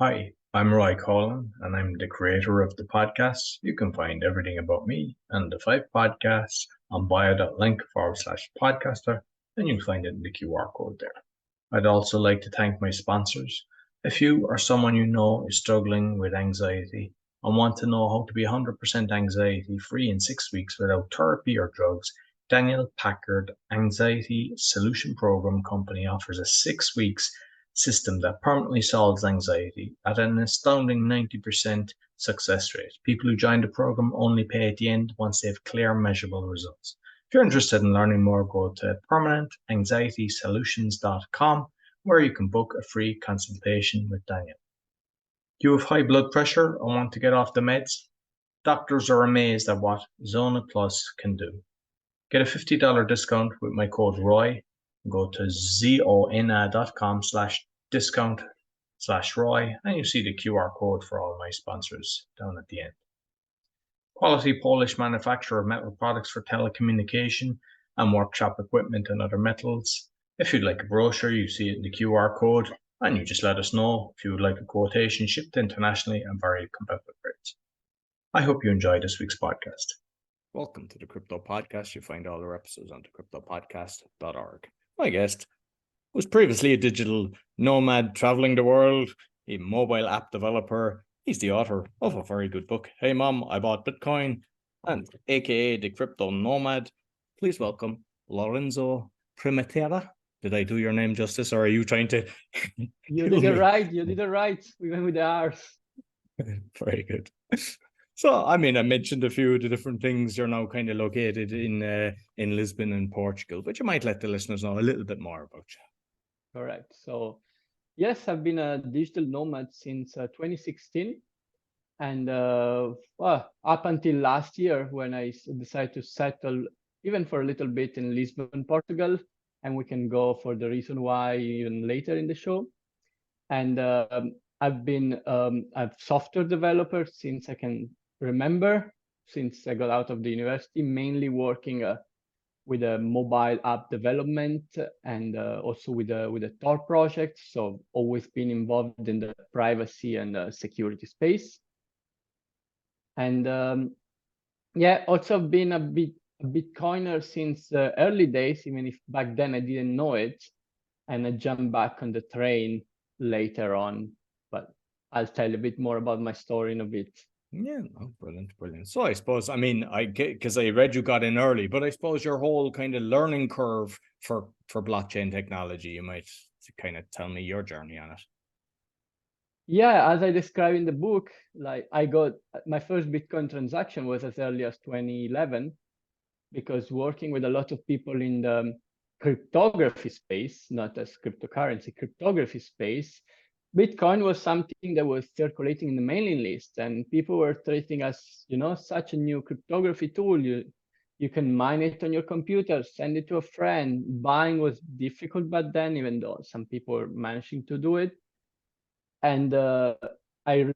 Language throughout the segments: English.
Hi, I'm Roy Collin, and I'm the creator of the podcast. You can find everything about me and the 5 podcasts on bio.link/podcaster, and you'll find it in the QR code there. I'd also like to thank my sponsors. If you or someone you know is struggling with anxiety and want to know how to be 100% anxiety free in 6 weeks without therapy or drugs, Daniel Packard Anxiety Solution Program Company offers a 6 weeks system that permanently solves anxiety at an astounding 90% success rate. People who join the program only pay at the end once they have clear, measurable results. If you're interested in learning more, go to permanentanxietysolutions.com, where you can book a free consultation with Daniel. Do you have high blood pressure and want to get off the meds? Doctors are amazed at what Zona Plus can do. Get a $50 discount with my code ROY. Go to zona.com/discount/ROY, and you see the QR code for all my sponsors down at the end. Quality Polish manufacturer of metal products for telecommunication and workshop equipment and other metals. If you'd like a brochure, you see it in the QR code, and you just let us know if you would like a quotation shipped internationally and very competitive rates. I hope you enjoy this week's podcast. Welcome to the Crypto Podcast. You find all our episodes on thecryptopodcast.org. My guest was previously a digital nomad traveling the world, a mobile app developer. He's the author of a very good book, Hey Mom, I Bought Bitcoin, and aka the Crypto Nomad. Please welcome Lorenzo Primiterra. Did I do your name justice, or are you trying to? You did it right. You did it right. We went with the R's. Very good. So, I mean, I mentioned a few of the different things. You're now kind of located in Lisbon and Portugal, but you might let the listeners know a little bit more about you. Correct. So, yes, I've been a digital nomad since 2016. And well, up until last year, when I decided to settle even for a little bit in Lisbon, Portugal, and we can go for the reason why even later in the show. And I've been a software developer since I can remember, since I got out of the university, mainly working with a mobile app development and also with a Tor project. So always been involved in the privacy and security space. And yeah, also been a Bitcoiner since the early days, even if back then I didn't know it. And I jumped back on the train later on, but I'll tell a bit more about my story in a bit. Yeah, no, brilliant. So I suppose, I mean, because I read you got in early, but I suppose your whole kind of learning curve for blockchain technology, you might kind of tell me your journey on it. Yeah, as I describe in the book, like I got my first Bitcoin transaction was as early as 2011, because working with a lot of people in the cryptography space, not as cryptocurrency, cryptography space, Bitcoin was something that was circulating in the mailing list, and people were treating us, such a new cryptography tool. You can mine it on your computer, send it to a friend. Buying was difficult back then, even though some people were managing to do it. And I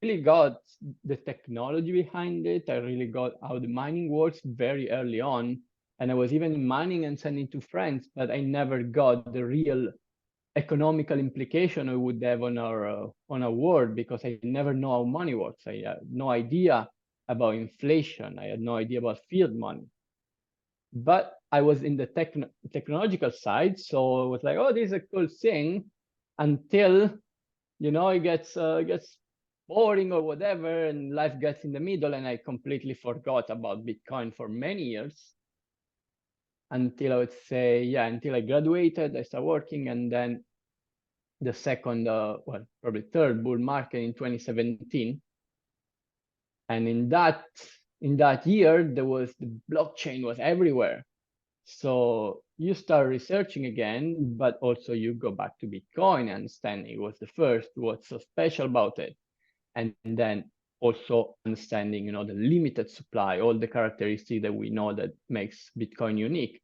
really got the technology behind it. I really got how the mining works very early on. And I was even mining and sending to friends, but I never got the real economical implication it would have on our world, because I never know how money works. I had no idea about inflation. I had no idea about fiat money. But I was in the technological side, so I was like, oh, this is a cool thing, until it gets boring or whatever, and life gets in the middle, and I completely forgot about Bitcoin for many years. Until I would say, yeah, until I graduated, I started working, and then the second, well, probably third bull market in 2017. And in that year, the blockchain was everywhere. So you start researching again, but also you go back to Bitcoin and understand it was the first, what's so special about it. And then also understanding, the limited supply, all the characteristics that we know that makes Bitcoin unique.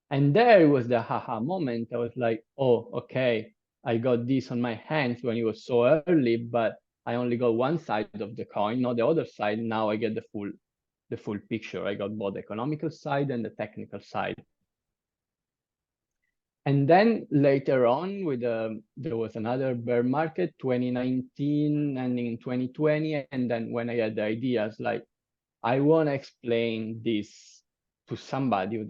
And there was the haha moment. I was like, oh, okay, I got this on my hands when it was so early, but I only got one side of the coin, not the other side. Now I get the full picture. I got both the economical side and the technical side. And then later on, there was another bear market, 2019, ending in 2020. And then when I had the ideas, like, I want to explain this to somebody who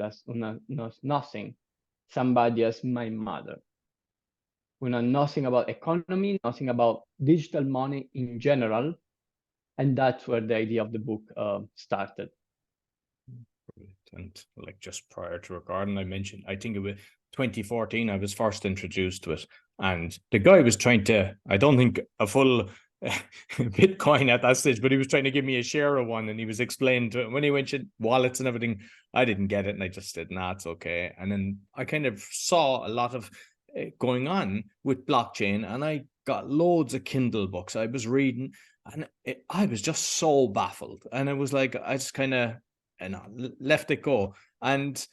knows nothing, somebody as my mother, who knows nothing about economy, nothing about digital money in general. And that's where the idea of the book started. And like just prior to recording, I mentioned, I think it was 2014, I was first introduced to it. And the guy was trying to, I don't think a full Bitcoin at that stage, but he was trying to give me a share of one. And he was explaining to, when he mentioned wallets and everything, I didn't get it. And I just said, nah, it's okay. And then I kind of saw a lot of going on with blockchain, and I got loads of Kindle books I was reading, and I was just so baffled. And it was like, I just kind of, and I left it go. And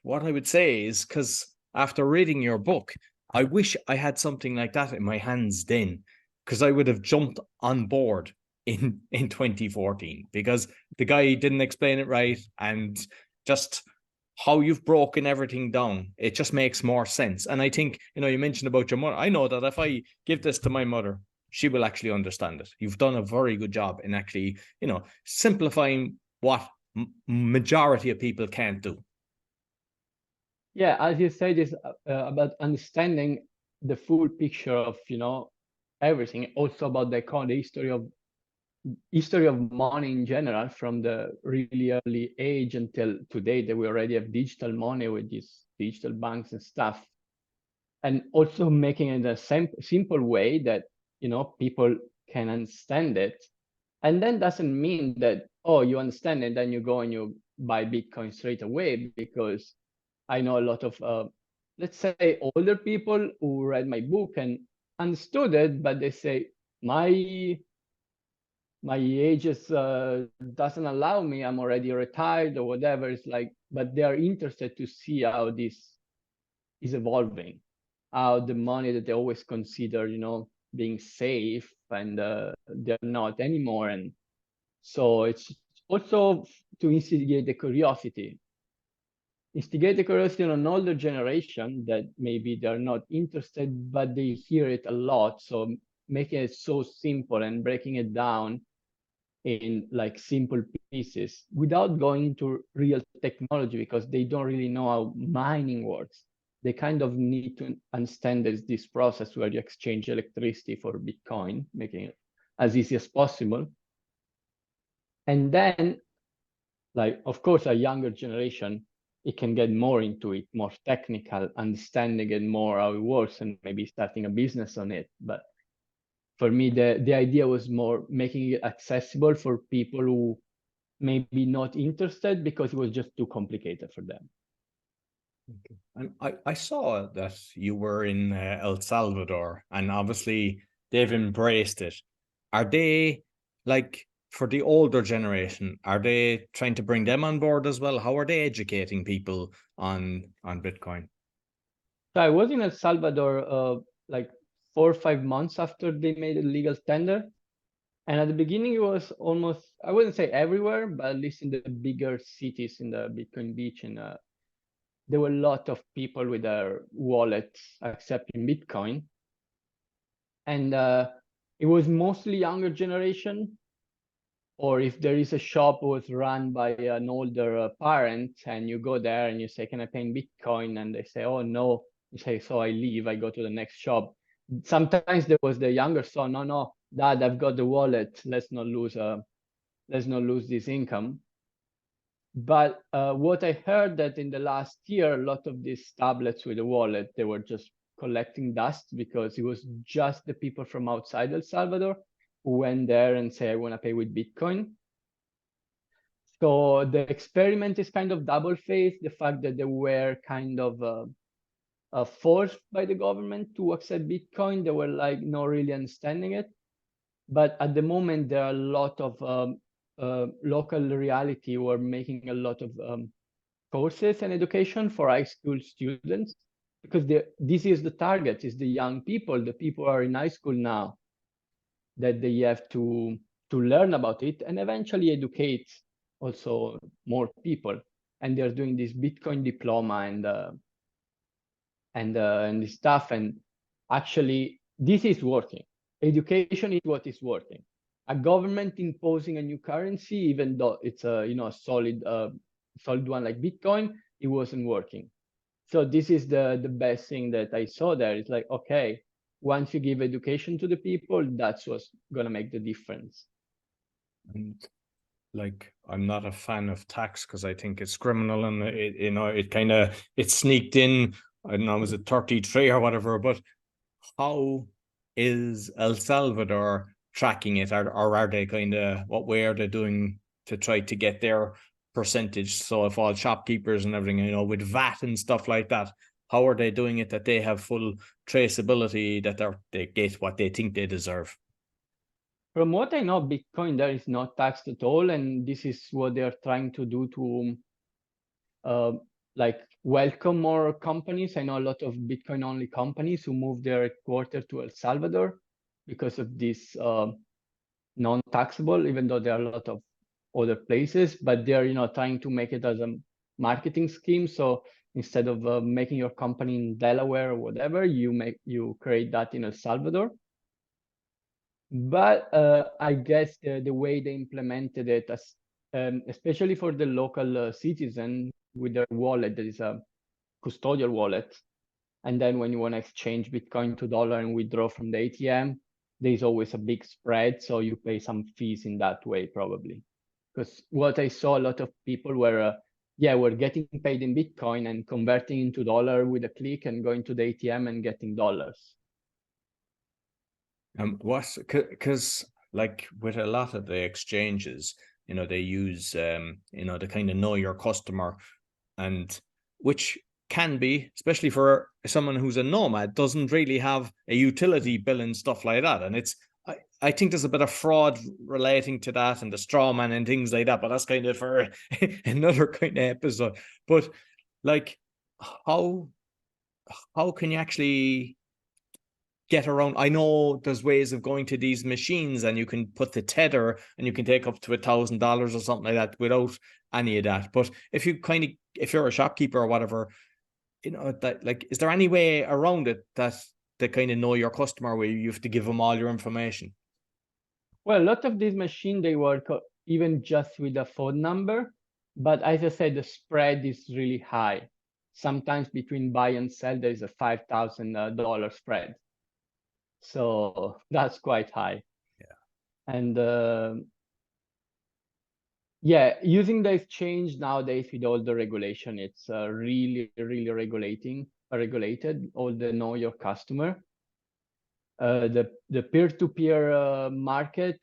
what I would say is, because after reading your book, I wish I had something like that in my hands then, because I would have jumped on board in 2014, because the guy didn't explain it right, and just how you've broken everything down, it just makes more sense. And I think, you mentioned about your mother. I know that if I give this to my mother, she will actually understand it. You've done a very good job in actually, simplifying what majority of people can't do. Yeah, as you said, it's about understanding the full picture of everything. Also about the history of money in general, from the really early age until today, that we already have digital money with these digital banks and stuff, and also making it a simple way that people can understand it. And then doesn't mean that, oh, you understand it, then you go and you buy Bitcoin straight away, because I know a lot of, let's say, older people who read my book and understood it, but they say, my age doesn't allow me, I'm already retired or whatever. It's like, but they are interested to see how this is evolving, how the money that they always consider, being safe, and they're not anymore. And so it's also to instigate the curiosity on an older generation that maybe they're not interested, but they hear it a lot. So making it so simple and breaking it down in like simple pieces without going into real technology, because they don't really know how mining works. They kind of need to understand there's this process where you exchange electricity for Bitcoin, making it as easy as possible. And then, like, of course, a younger generation, it can get more into it, more technical, understanding it more how it works, and maybe starting a business on it. But for me, the idea was more making it accessible for people who may be not interested, because it was just too complicated for them. Okay. And I saw that you were in El Salvador, and obviously they've embraced it. Are they, like, for the older generation, are they trying to bring them on board as well? How are they educating people on Bitcoin? So I was in El Salvador like 4 or 5 months after they made a legal tender. And at the beginning, it was almost, I wouldn't say everywhere, but at least in the bigger cities in the Bitcoin Beach, and there were a lot of people with their wallets accepting Bitcoin. And it was mostly younger generation, or if there is a shop was run by an older parent, and you go there and you say, can I pay in Bitcoin? And they say, oh, no. You say, so I leave, I go to the next shop. Sometimes there was the younger son, no, Dad, I've got the wallet. Let's not lose this income. But what I heard that in the last year, a lot of these tablets with a wallet, they were just collecting dust, because it was just the people from outside El Salvador who went there and say, I want to pay with Bitcoin. So the experiment is kind of double-faced. The fact that they were kind of forced by the government to accept Bitcoin, they were like not really understanding it. But at the moment, there are a lot of local reality who are making a lot of courses and education for high school students, because this is the target, is the young people, the people who are in high school now, that they have to learn about it and eventually educate also more people. And they're doing this Bitcoin diploma, and and this stuff. And actually, this is working. Education is what is working. A government imposing a new currency, even though it's a solid one like Bitcoin, it wasn't working. So this is the best thing that I saw there. It's like, okay, once you give education to the people, that's what's gonna make the difference. And like, I'm not a fan of tax because I think it's criminal, and it sneaked in. I don't know, was it 33 or whatever? But how is El Salvador tracking it, or are they what way are they doing to try to get their percentage? So if all shopkeepers and everything, with VAT and stuff like that, how are they doing it that they have full traceability, that they get what they think they deserve? From what I know, Bitcoin there is not taxed at all, and this is what they are trying to do to like welcome more companies. I know a lot of Bitcoin only companies who moved their headquarters to El Salvador because of this non-taxable, even though there are a lot of other places, but they're trying to make it as a marketing scheme. So instead of making your company in Delaware or whatever, you create that in El Salvador. But I guess the way they implemented it, especially for the local citizen with their wallet, that is a custodial wallet, and then when you want to exchange Bitcoin to dollar and withdraw from the ATM, there's always a big spread, so you pay some fees in that way probably. Because what I saw, a lot of people were getting paid in Bitcoin and converting into dollar with a click and going to the ATM and getting dollars. Because like with a lot of the exchanges, they use the kind of know your customer, and which can be, especially for someone who's a nomad, doesn't really have a utility bill and stuff like that. And I think there's a bit of fraud relating to that, and the straw man and things like that, but that's kind of for another kind of episode. But like, how can you actually get around? I know there's ways of going to these machines, and you can put the tether and you can take up to $1,000 or something like that without any of that. But if you're a shopkeeper or whatever, that, like, is there any way around it that they kind of know your customer where you have to give them all your information? Well, a lot of these machines, they work even just with a phone number, but as I said, the spread is really high. Sometimes between buy and sell, there is a $5,000 spread. So that's quite high. Yeah. And using the exchange nowadays with all the regulation, it's really, really regulated, all the know your customer. The peer-to-peer market,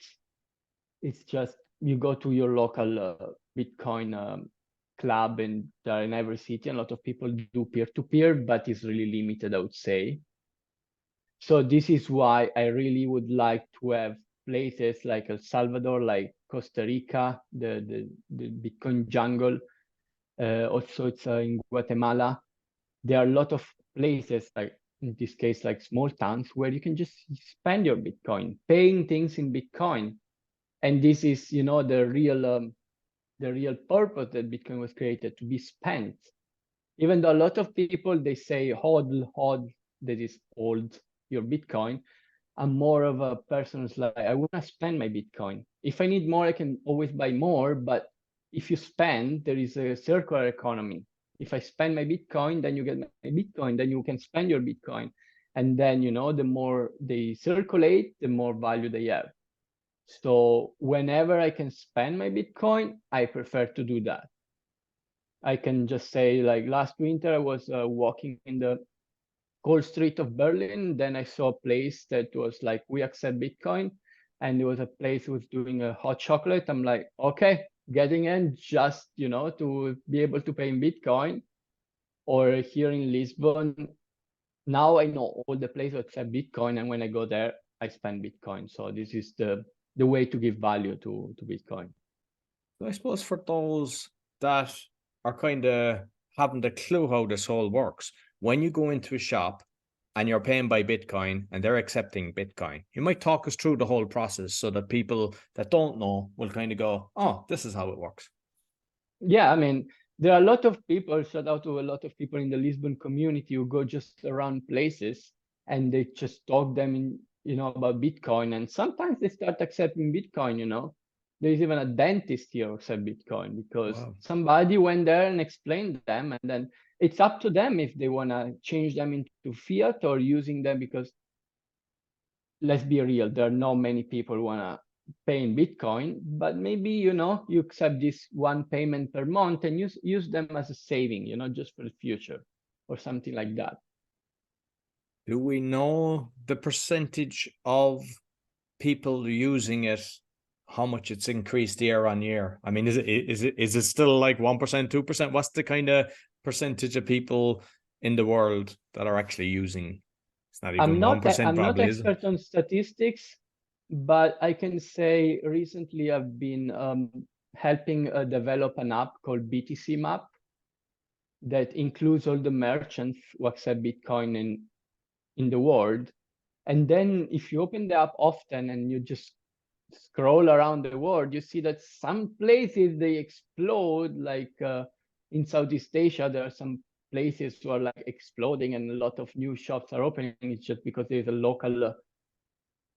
it's just you go to your local Bitcoin club, and they're in every city. A lot of people do peer-to-peer, but it's really limited, I would say. So this is why I really would like to have places like El Salvador, like Costa Rica, the Bitcoin jungle. Also, it's in Guatemala. There are a lot of places, like in this case, like small towns, where you can just spend your Bitcoin, paying things in Bitcoin. And this is, the real purpose that Bitcoin was created, to be spent. Even though a lot of people, they say hodl, that is hold your Bitcoin. I'm more of a person who's like, I want to spend my Bitcoin. If I need more, I can always buy more. But if you spend, there is a circular economy. If I spend my Bitcoin, then you get my Bitcoin, then you can spend your Bitcoin. And then, the more they circulate, the more value they have. So whenever I can spend my Bitcoin, I prefer to do that. I can just say, like last winter, I was walking in the cold street of Berlin. Then I saw a place that was like, we accept Bitcoin. And there was a place who was doing a hot chocolate. I'm like, okay, getting in just, to be able to pay in Bitcoin. Or here in Lisbon, now I know all the places accept Bitcoin. And when I go there, I spend Bitcoin. So this is the way to give value to Bitcoin. I suppose for those that are kind of haven't a clue how this all works, when you go into a shop and you're paying by Bitcoin and they're accepting Bitcoin, you might talk us through the whole process so that people that don't know will kind of go, oh, this is how it works. Yeah, I mean, there are a lot of people, shout out to a lot of people in the Lisbon community who go just around places and they just talk them in, about Bitcoin. And sometimes they start accepting Bitcoin. There's even a dentist here who accept Bitcoin because Wow. somebody went there and explained them. And then it's up to them if they want to change them into fiat or using them, because let's be real, there are not many people who want to pay in Bitcoin, but maybe, you accept this one payment per month and use them as a saving, just for the future or something like that. Do we know the percentage of people using it, how much it's increased year on year? I mean, is it still like 1%, 2%? What's the kind of percentage of people in the world that are actually using? It's not even 1%, I'm not probably, is it? expert on statistics, but I can say recently I've been helping develop an app called BTC Map that includes all the merchants who accept Bitcoin in the world. And then if you open the app often and you just scroll around the world, you see that some places they explode, like in Southeast Asia, there are some places who are like exploding and a lot of new shops are opening. It's just because there's a local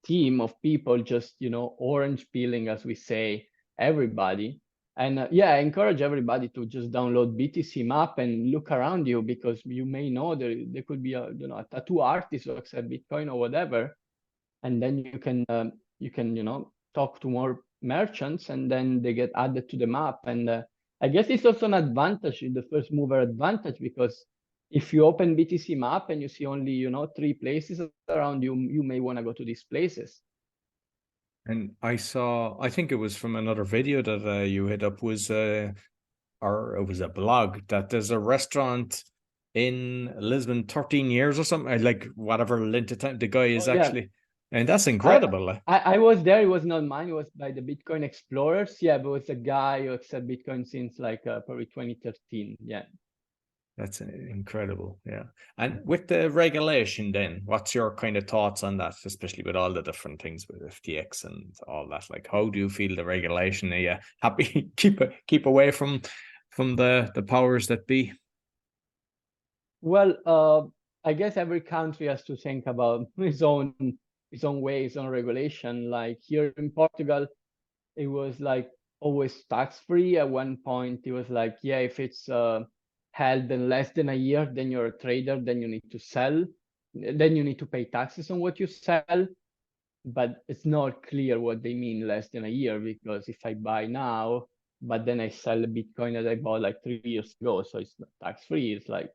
team of people just, orange peeling, as we say, everybody. And I encourage everybody to just download BTC Map and look around you, because you may know there could be a tattoo artist who accept Bitcoin or whatever, and then you can talk to more merchants, and then they get added to the map. And I guess it's also an advantage, the first mover advantage, because if you open BTC Map and you see only 3 places around you, you may want to go to these places. And I think it was from another video that you hit up, was or it was a blog, that there's a restaurant in Lisbon, 13 years or something, like whatever length of time the guy is actually, and that's incredible. I was there. It was not mine. It was by the Bitcoin Explorers. Yeah, but it's a guy who accepts Bitcoin since like probably 2013. Yeah. That's incredible. Yeah. And with the regulation then, what's your kind of thoughts on that, especially with all the different things with FTX and all that? Like, how do you feel the regulation? Are you happy keep away from the powers that be? Well, I guess every country has to think about its own way, its own regulation. Like here in Portugal, it was like always tax-free. At one point, it was like, yeah, if it's held in less than a year, then you're a trader, then you need to sell. Then you need to pay taxes on what you sell. But it's not clear what they mean less than a year, because if I buy now, but then I sell a Bitcoin that I bought like 3 years ago, so it's not tax-free. It's like,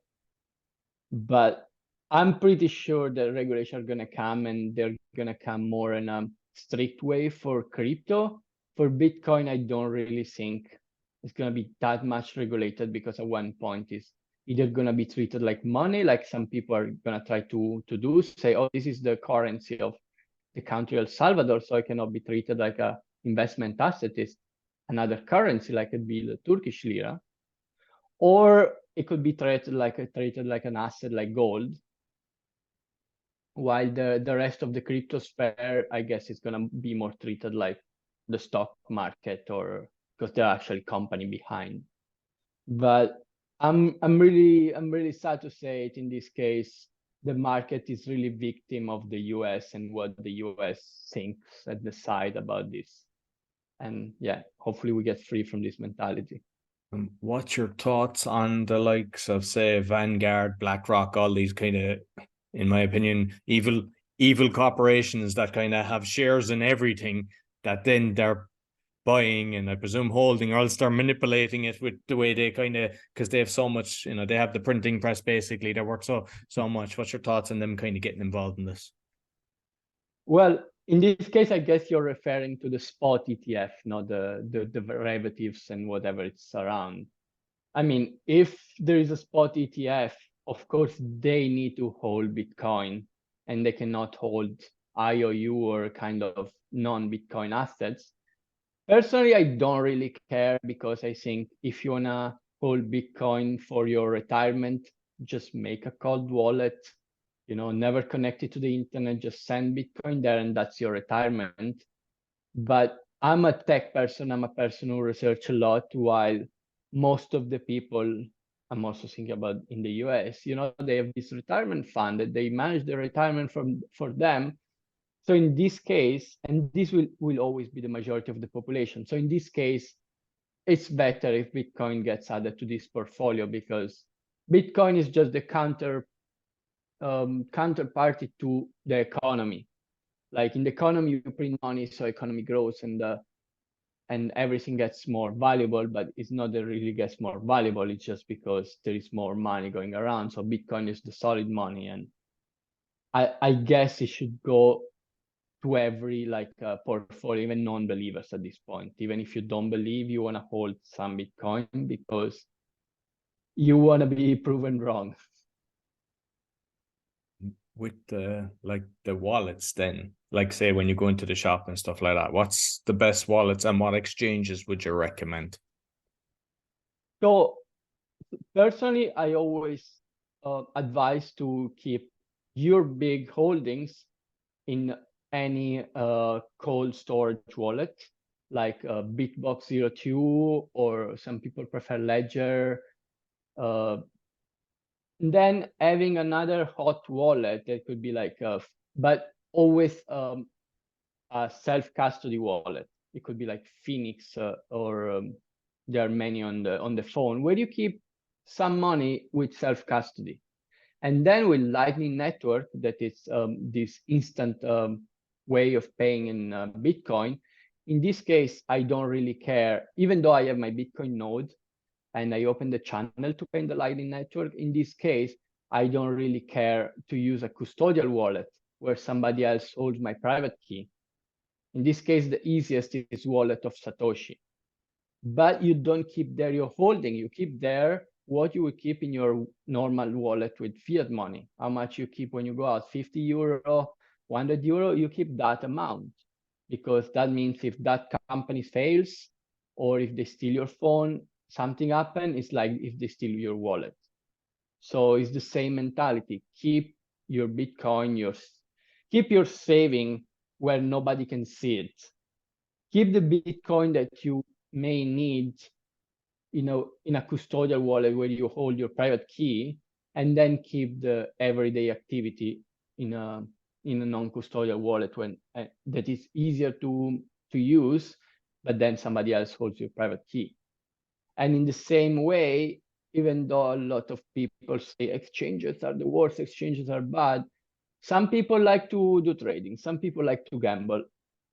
but I'm pretty sure the regulations are gonna come, and they're gonna come more in a strict way for crypto. For Bitcoin, I don't really think it's gonna be that much regulated, because at one point it's either gonna be treated like money, like some people are gonna try to do, say, oh, this is the currency of the country El Salvador, so I cannot be treated like a investment asset. It's another currency, like it'd be the Turkish lira, or it could be treated like an asset, like gold. While the rest of the crypto sphere, I guess, is gonna be more treated like the stock market, or because they're actually company behind. But I'm really sad to say it. In this case, the market is really victim of the US and what the US thinks and decide about this. And yeah, hopefully we get free from this mentality. What's your thoughts on the likes of, say, Vanguard, BlackRock, all these kind of, in my opinion, evil corporations that kind of have shares in everything, that then they're buying and I presume holding, or else they're manipulating it with the way they kind of, because they have so much, they have the printing press, basically, they work so much. What's your thoughts on them kind of getting involved in this? Well, in this case, I guess you're referring to the spot ETF, not the derivatives and whatever it's around. I mean, if there is a spot ETF, of course, they need to hold Bitcoin, and they cannot hold IOU or kind of non-Bitcoin assets. Personally, I don't really care, because I think if you wanna hold Bitcoin for your retirement, just make a cold wallet, never connect it to the internet, just send Bitcoin there, and that's your retirement. But I'm a tech person. I'm a person who research a lot, while most of the people, I'm also thinking about in the US, they have this retirement fund that they manage the retirement for them. So in this case, and this will always be the majority of the population. So in this case, it's better if Bitcoin gets added to this portfolio, because Bitcoin is just the counterparty to the economy. Like in the economy, you print money, so economy grows, and everything gets more valuable, but it's not that it really gets more valuable. It's just because there is more money going around. So Bitcoin is the solid money, and I guess it should go to every portfolio, even non-believers at this point. Even if you don't believe, you want to hold some Bitcoin because you want to be proven wrong. With the wallets, then, like say when you go into the shop and stuff like that, what's the best wallets and what exchanges would you recommend? So personally, I always advise to keep your big holdings in any cold storage wallet, like Bitbox02, or some people prefer Ledger. Then having another hot wallet that could be but always a self-custody wallet. It could be like Phoenix, or there are many on the phone, where you keep some money with self-custody. And then with Lightning Network, that is this instant way of paying in Bitcoin. In this case, I don't really care, even though I have my Bitcoin node and I open the channel to pay in the Lightning Network. In this case, I don't really care to use a custodial wallet where somebody else holds my private key. In this case, the easiest is wallet of Satoshi. But you don't keep there your holding. You keep there what you would keep in your normal wallet with fiat money. How much you keep when you go out, 50 euro, 100 euro, you keep that amount. Because that means if that company fails, or if they steal your phone, something happens, it's like if they steal your wallet. So it's the same mentality. Keep your Bitcoin, keep your saving where nobody can see it. Keep the Bitcoin that you may need, in a custodial wallet where you hold your private key, and then keep the everyday activity in a non-custodial wallet that is easier to use, but then somebody else holds your private key. And in the same way, even though a lot of people say exchanges are the worst, exchanges are bad, some people like to do trading, some people like to gamble.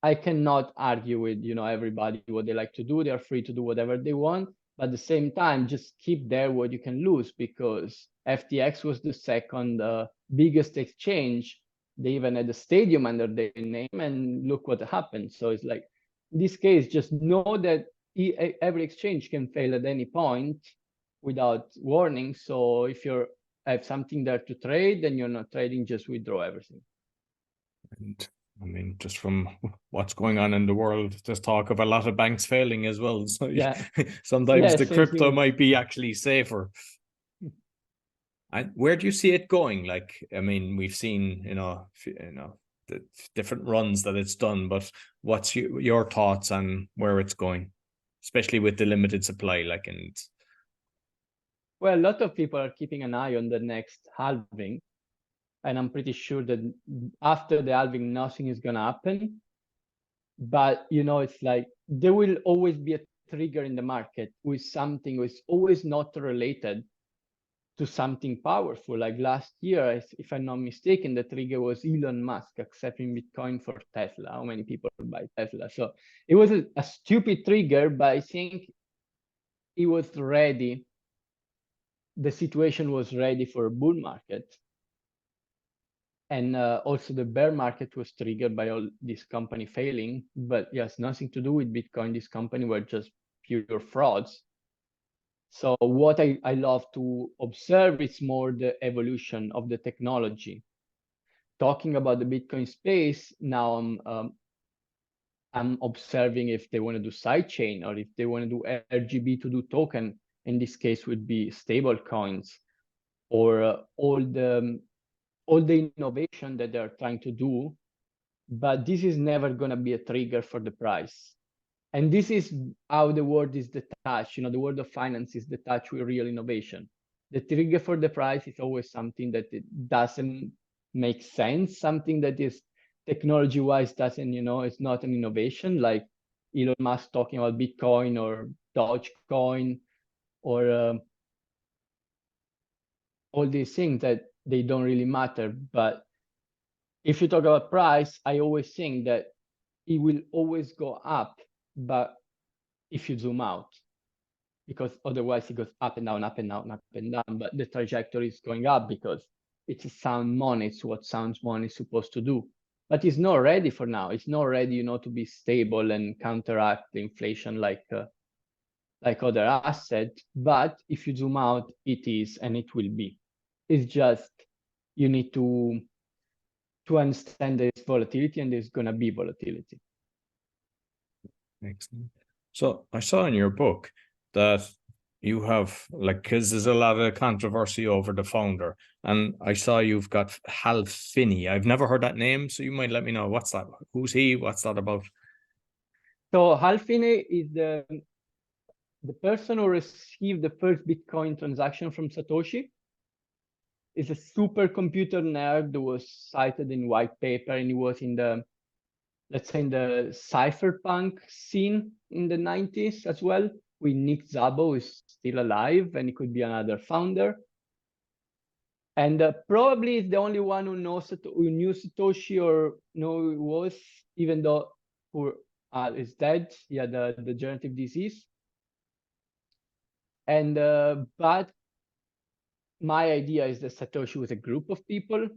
I cannot argue with everybody what they like to do. They are free to do whatever they want, but at the same time, just keep there what you can lose, because FTX was the second biggest exchange. They even had a stadium under their name, and look what happened. So it's like, in this case, just know that every exchange can fail at any point without warning. So if you have something there to trade and you're not trading, just withdraw everything. And I mean, just from what's going on in the world, there's talk of a lot of banks failing as well. So yeah, sometimes the same crypto thing. might be actually safer. And where do you see it going? Like, I mean, we've seen, the different runs that it's done, but what's your thoughts on where it's going, especially with the limited supply? Well, a lot of people are keeping an eye on the next halving, and I'm pretty sure that after the halving, nothing is gonna happen. But it's like there will always be a trigger in the market with something which is always not related to something powerful. Like last year, if I'm not mistaken, the trigger was Elon Musk accepting Bitcoin for Tesla. How many people buy Tesla? So it was a stupid trigger, but I think it was ready. The situation was ready for a bull market. And also the bear market was triggered by all this company failing. But yes, nothing to do with Bitcoin. This company were just pure frauds. So what I love to observe is more the evolution of the technology. Talking about the Bitcoin space, now I'm observing if they want to do sidechain, or if they want to do RGB to do token. In this case, would be stable coins, or all the innovation that they're trying to do. But this is never going to be a trigger for the price. And this is how the world is detached. The world of finance is detached with real innovation. The trigger for the price is always something that it doesn't make sense, something that is technology-wise doesn't, it's not an innovation, like Elon Musk talking about Bitcoin or Dogecoin or all these things that they don't really matter. But if you talk about price, I always think that it will always go up, but if you zoom out, because otherwise it goes up and down, up and down, up and down, but the trajectory is going up because it's a sound money. It's what sound money is supposed to do. But it's not ready for now. It's not ready, to be stable and counteract the inflation like other assets. But if you zoom out, it is, and it will be. It's just you need to understand there's volatility and there's gonna be volatility. Excellent. So I saw in your book that you have, because there's a lot of controversy over the founder, and I saw you've got Halving. I've never heard that name, so you might let me know what's that? Who's he? What's that about? So Halving is the person who received the first Bitcoin transaction from Satoshi. Is a supercomputer nerd who was cited in white paper, and he was in the, let's say, in the cypherpunk scene in the 90s as well, with Nick Szabo, who is still alive, and he could be another founder. And probably is the only one who knew Satoshi or know who he was, even though who is dead. He had the degenerative disease. And but my idea is that Satoshi was a group of people,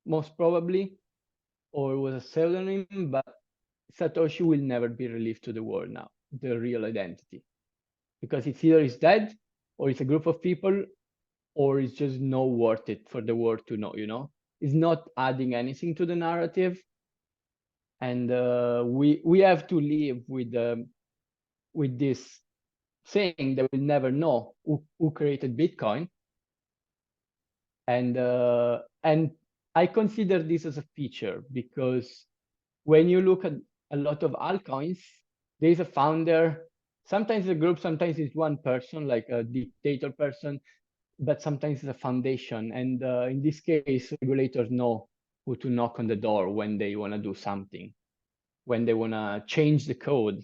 most probably, or was a pseudonym, but Satoshi will never be released to the world now, the real identity. Because it's either he's dead, or it's a group of people, or it's just not worth it for the world to know, It's not adding anything to the narrative. And we have to live with this thing that we'll never know who created Bitcoin. And I consider this as a feature, because when you look at a lot of altcoins, there's a founder, sometimes a group, sometimes it's one person, like a dictator person, but sometimes it's a foundation. And in this case, regulators know who to knock on the door when they want to do something, when they want to change the code.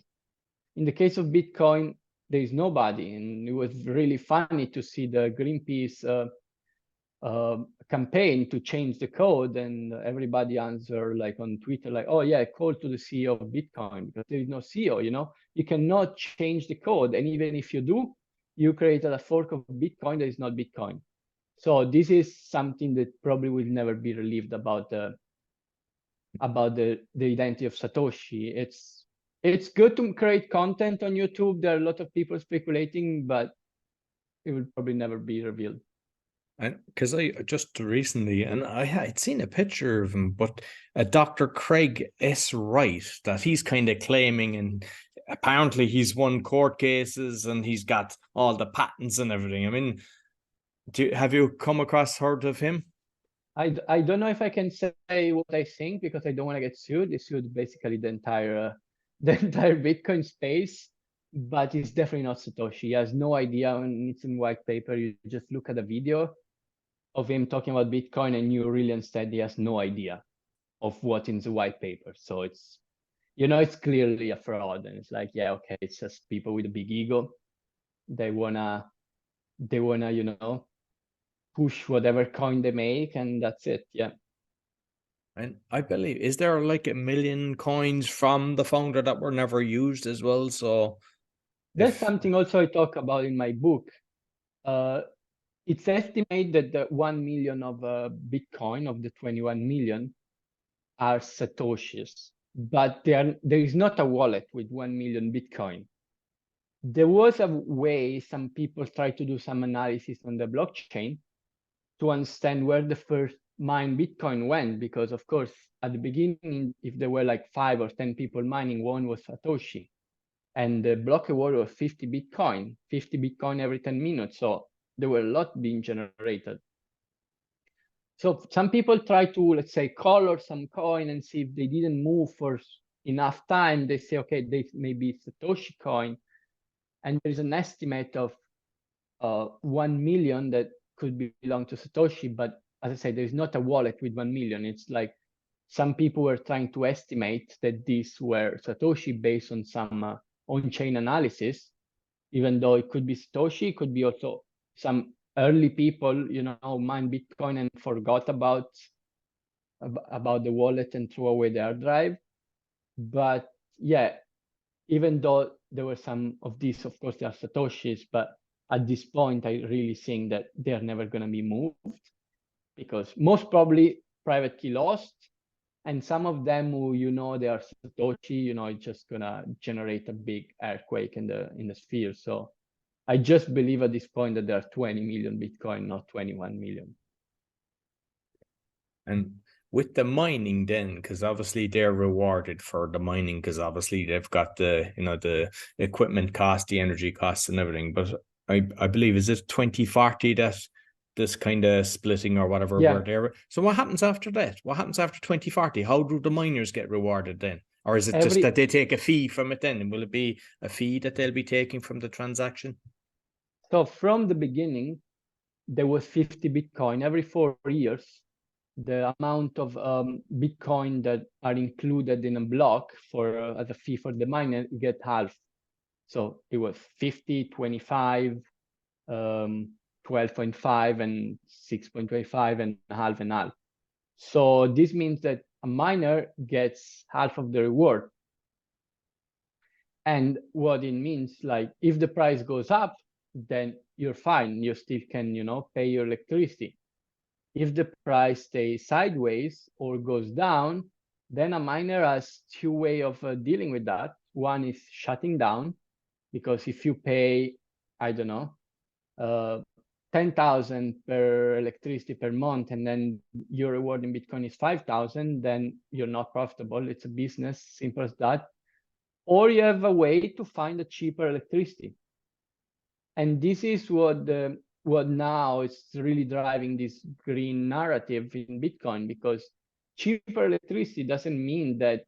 In the case of Bitcoin, there is nobody. And it was really funny to see the Greenpeace campaign to change the code, and everybody answer like on Twitter, like, oh yeah, call to the CEO of Bitcoin, because there is no CEO, you cannot change the code. And even if you do, you created a fork of Bitcoin that is not Bitcoin. So this is something that probably will never be relieved about the identity of Satoshi. It's good to create content on YouTube. There are a lot of people speculating, but it will probably never be revealed. And because I just recently, and I had seen a picture of him, but Dr. Craig S. Wright, that he's kind of claiming, and apparently he's won court cases and he's got all the patents and everything. I mean, have you heard of him? I don't know if I can say what I think, because I don't want to get sued. They sued basically the entire Bitcoin space, but it's definitely not Satoshi. He has no idea, and it's in white paper. You just look at the video of him talking about Bitcoin, and you really understand he has no idea of what in the white paper. So it's, it's clearly a fraud, and it's like, yeah, okay, it's just people with a big ego. They wanna, push whatever coin they make, and that's it. Yeah. And I believe, is there like 1 million coins from the founder that were never used as well? So that's something also I talk about in my book. It's estimated that the 1 million of Bitcoin, of the 21 million, are Satoshis, but there is not a wallet with 1 million Bitcoin. There was a way some people tried to do some analysis on the blockchain to understand where the first mined Bitcoin went, because of course, at the beginning, if there were like 5 or 10 people mining, one was Satoshi. And the block reward was 50 Bitcoin every 10 minutes. So there were a lot being generated. So some people try to, let's say, color some coin and see if they didn't move for enough time, they say, okay, this may be Satoshi coin, and there's an estimate of 1 million that could belong to Satoshi. But as I said, there's not a wallet with 1 million. It's like some people were trying to estimate that these were Satoshi based on some on-chain analysis, even though it could be Satoshi, it could be also some early people, you know, mined Bitcoin and forgot about the wallet and threw away the hard drive. But yeah, even though there were some of these, of course, they are Satoshis, but at this point, I really think that they're never going to be moved, because most probably private key lost, and some of them who, you know, they are Satoshi, you know, it's just going to generate a big earthquake in the sphere. So I just believe at this point that there are 20 million Bitcoin, not 21 million. And with the mining then, because obviously they're rewarded for the mining, because obviously they've got the, you know, the equipment cost, the energy costs and everything. But I believe, is it 2040 that this kind of splitting or whatever were there? So what happens after that? What happens after 2040? How do the miners get rewarded then? Or is it just that they take a fee from it then? And will it be a fee that they'll be taking from the transaction? So from the beginning, there was 50 Bitcoin every 4 years. The amount of Bitcoin that are included in a block for as a fee for the miner get half. So it was 50, 25, 12.5, and 6.25, and half and half. So this means that a miner gets half of the reward. And what it means, like, if the price goes up, then you're fine. You still can, you know, pay your electricity. If the price stays sideways or goes down, then a miner has 2 ways of dealing with that. One is shutting down, because if you pay, I don't know, 10,000 per electricity per month, and then your reward in Bitcoin is 5,000, then you're not profitable. It's a business, simple as that. Or you have a way to find a cheaper electricity. And this is what now is really driving this green narrative in Bitcoin, because cheaper electricity doesn't mean that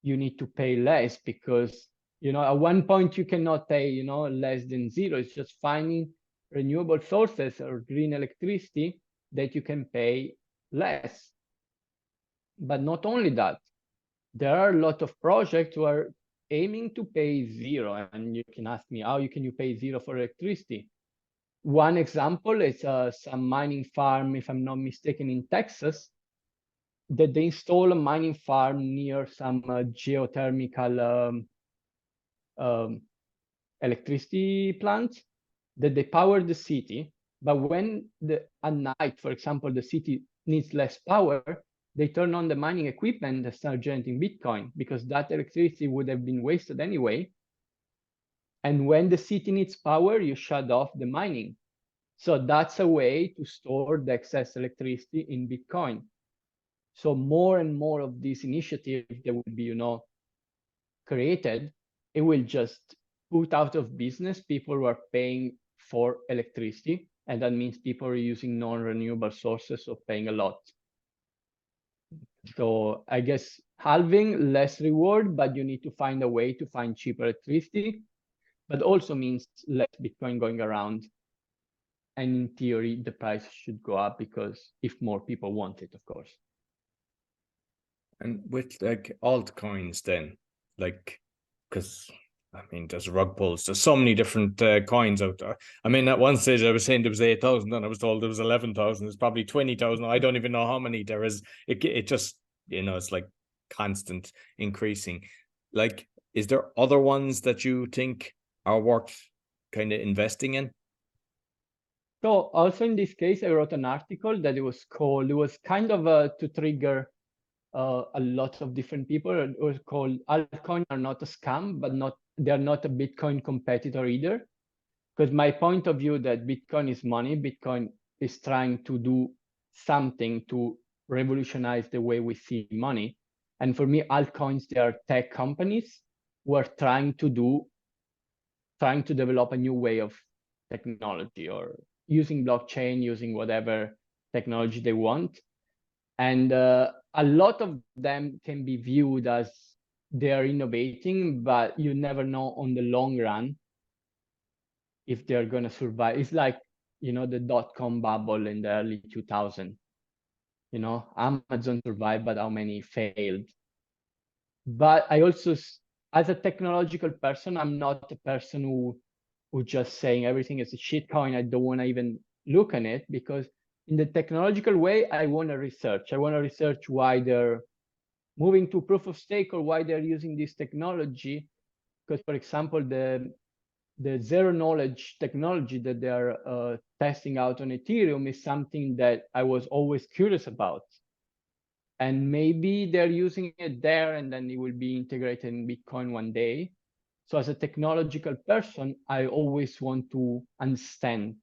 you need to pay less, because, you know, at one point you cannot pay, you know, less than zero. It's just finding renewable sources or green electricity that you can pay less. But not only that, there are a lot of projects who are aiming to pay zero. And you can ask me, how can you pay zero for electricity? One example is some mining farm, if I'm not mistaken, in Texas, that they install a mining farm near some geothermal electricity plants that they power the city. But when at night, for example, the city needs less power, they turn on the mining equipment and start generating Bitcoin, because that electricity would have been wasted anyway. And when the city needs power, you shut off the mining. So that's a way to store the excess electricity in Bitcoin. So more and more of these initiatives that will be, you know, created, it will just put out of business people who are paying for electricity. And that means people are using non-renewable sources of paying a lot. So I guess halving, less reward, but you need to find a way to find cheaper electricity, but also means less Bitcoin going around. And in theory, the price should go up, because if more people want it, of course. And with like altcoins then, like, because I mean, there's rug pulls. There's so many different coins out there. I mean, at one stage I was saying there was 8,000, and I was told there was 11,000. There's probably 20,000. I don't even know how many there is. It just, you know, it's like constant increasing. Like, is there other ones that you think are worth kind of investing in? So also in this case, I wrote an article that it was kind of to trigger a lot of different people. It was called "Altcoins are not a scam, but they're not a Bitcoin competitor either." Because my point of view that Bitcoin is money, Bitcoin is trying to do something to revolutionize the way we see money. And for me, altcoins, they are tech companies who are trying to develop a new way of technology, or using blockchain, using whatever technology they want. And a lot of them can be viewed as they are innovating, but you never know on the long run if they're going to survive. It's like, the dot-com bubble in the early 2000s. Amazon survived, but how many failed? But I also, as a technological person, I'm not a person who just saying everything is a shit coin. I don't want to even look at it, because in the technological way, I want to research. I want to research why they're moving to proof of stake or why they're using this technology. Because, for example, the zero knowledge technology that they're testing out on Ethereum is something that I was always curious about. And maybe they're using it there and then it will be integrated in Bitcoin one day. So as a technological person, I always want to understand.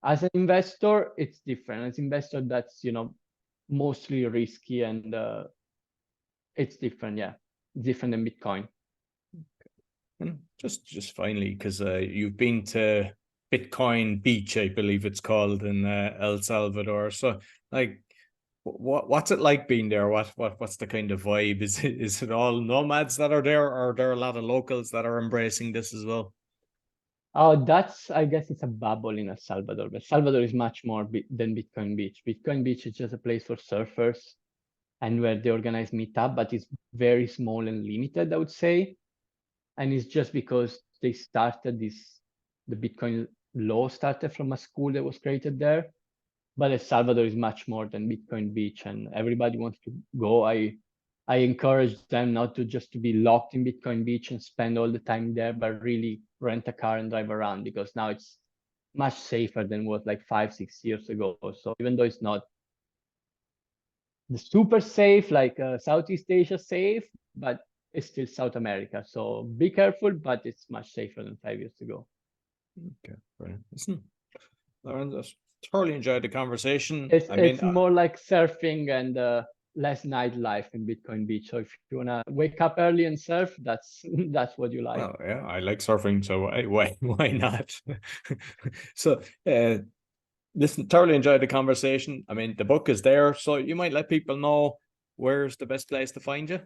As an investor, it's different. As an investor, that's, mostly risky, and it's different. Yeah, different than Bitcoin. And just finally, because you've been to Bitcoin Beach, I believe it's called, in El Salvador. So, like, what's it like being there? What's the kind of vibe? Is it all nomads that are there, or are there a lot of locals that are embracing this as well? Oh, I guess it's a bubble in El Salvador, but Salvador is much more than Bitcoin Beach. Bitcoin Beach is just a place for surfers and where they organize meetup, but it's very small and limited, I would say. And it's just because they started the Bitcoin law started from a school that was created there. But El Salvador is much more than Bitcoin Beach, and everybody wants to go. I encourage them not to just to be locked in Bitcoin Beach and spend all the time there, but really rent a car and drive around, because now it's much safer than what, like 5-6 years ago. So even though it's not the super safe, like Southeast Asia safe, but it's still South America. So be careful, but it's much safer than 5 years ago. Okay, brilliant. Listen, Lorenzo, thoroughly enjoyed the conversation. It's more like surfing and less nightlife in Bitcoin Beach. So if you wanna wake up early and surf, that's what you like. Well, yeah, I like surfing, so why not? So, listen, thoroughly enjoyed the conversation. I mean, the book is there, so you might let people know where's the best place to find you.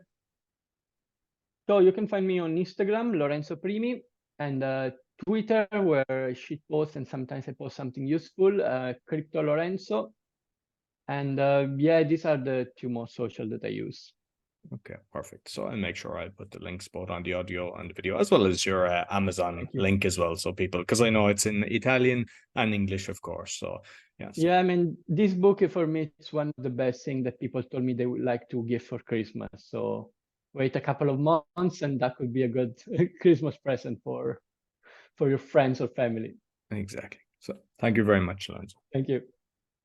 So you can find me on Instagram, Lorenzo Primi, and Twitter, where I shit post and sometimes I post something useful, Crypto Lorenzo. And yeah, these are the two most social that I use. Okay, perfect. So I'll make sure I put the links both on the audio and the video, as well as your Amazon link as well. So people, because I know it's in Italian and English, of course. So yeah. So. Yeah, I mean, this book for me, it's one of the best things that people told me they would like to give for Christmas. So wait a couple of months and that could be a good Christmas present for your friends or family. Exactly. So thank you very much, Lorenzo. Thank you.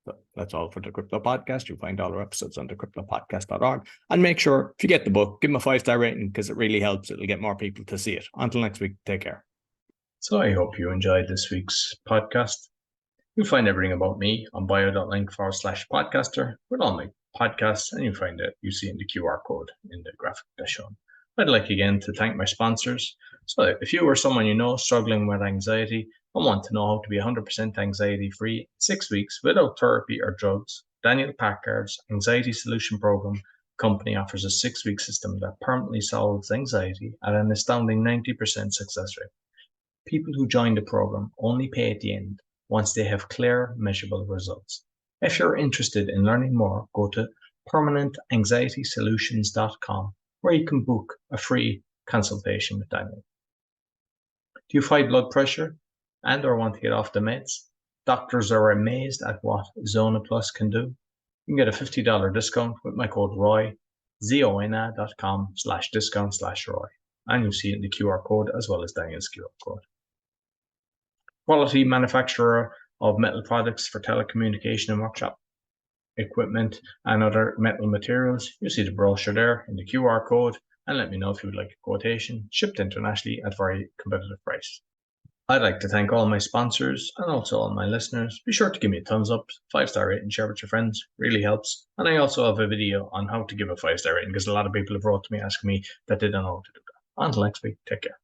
So that's all for the Crypto Podcast. You'll find all our episodes on thecryptopodcast.org. And make sure, if you get the book, give them a 5-star rating, because it really helps. It'll get more people to see it. Until next week, take care. So I hope you enjoyed this week's podcast. You'll find everything about me on bio.link/podcaster with all my podcasts, and you'll find it you see in the QR code in the graphic that's shown. I'd like again to thank my sponsors. So if you or someone you know struggling with anxiety and want to know how to be 100% anxiety-free in 6 weeks without therapy or drugs, Daniel Packard's Anxiety Solution Program company offers a 6-week system that permanently solves anxiety at an astounding 90% success rate. People who join the program only pay at the end once they have clear, measurable results. If you're interested in learning more, go to permanentanxietysolutions.com, where you can book a free consultation with Daniel. Do you fight blood pressure and or want to get off the meds? Doctors are amazed at what Zona Plus can do. You can get a $50 discount with my code ROY, zona.com/discount/ROY. And you'll see it in the QR code as well as Daniel's QR code. Quality manufacturer of metal products for telecommunication and workshop equipment and other metal materials. You see the brochure there in the QR code, and let me know if you would like a quotation, shipped internationally at very competitive price. I'd like to thank all my sponsors and also all my listeners. Be sure to give me a thumbs up, 5-star rating, share with your friends, really helps. And I also have a video on how to give a 5-star rating, because a lot of people have wrote to me asking me that they don't know how to do that. Until next week, take care.